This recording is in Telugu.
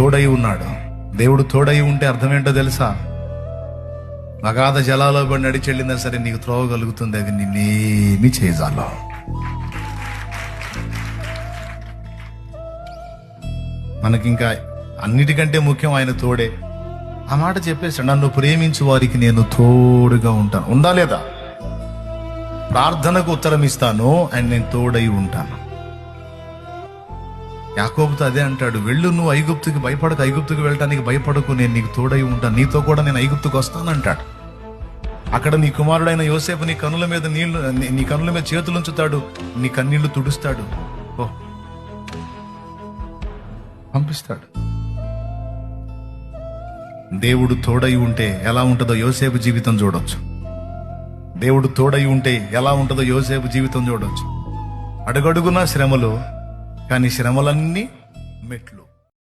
తోడై ఉన్నాడు. దేవుడు తోడై ఉంటే అర్థం ఏంటో తెలుసా? అగాధ జలాలో పడి నడిచి వెళ్ళినా సరే నీకు త్రోవ కలుగుతుంది. అది నిన్నేమి చేయజాలో. మనకింకా అన్నిటికంటే ముఖ్యం ఆయన తోడే. ఆ మాట చెప్పేసాడు, నన్ను ప్రేమించు వారికి నేను తోడుగా ఉంటాను. ఉందా లేదా? ప్రార్థనకు ఉత్తరం ఇస్తాను అండ్ నేను తోడై ఉంటాను. యాకోబుతో అదే అంటాడు, వెళ్ళు, నువ్వు ఐగుప్తుకి భయపడకు, ఐగుప్తుకి వెళ్ళటానికి భయపడకు, నేను నీకు తోడై ఉంటాను, నీతో కూడా నేను ఐగుప్తుకు వస్తానంటాడు. అక్కడ నీ కుమారుడైన యోసేపు నీ కన్నుల మీద చేతులుంచుతాడు, నీ కన్నీళ్లు తుడుస్తాడు, పంపిస్తాడు. దేవుడు తోడై ఉంటే ఎలా ఉంటుందో యోసేపు జీవితం చూడొచ్చు. దేవుడు తోడై ఉంటే ఎలా ఉంటుందో యోసేపు జీవితం చూడొచ్చు. అడుగడుగునా శ్రమలు, కానీ శ్రమలన్నీ మెట్లు.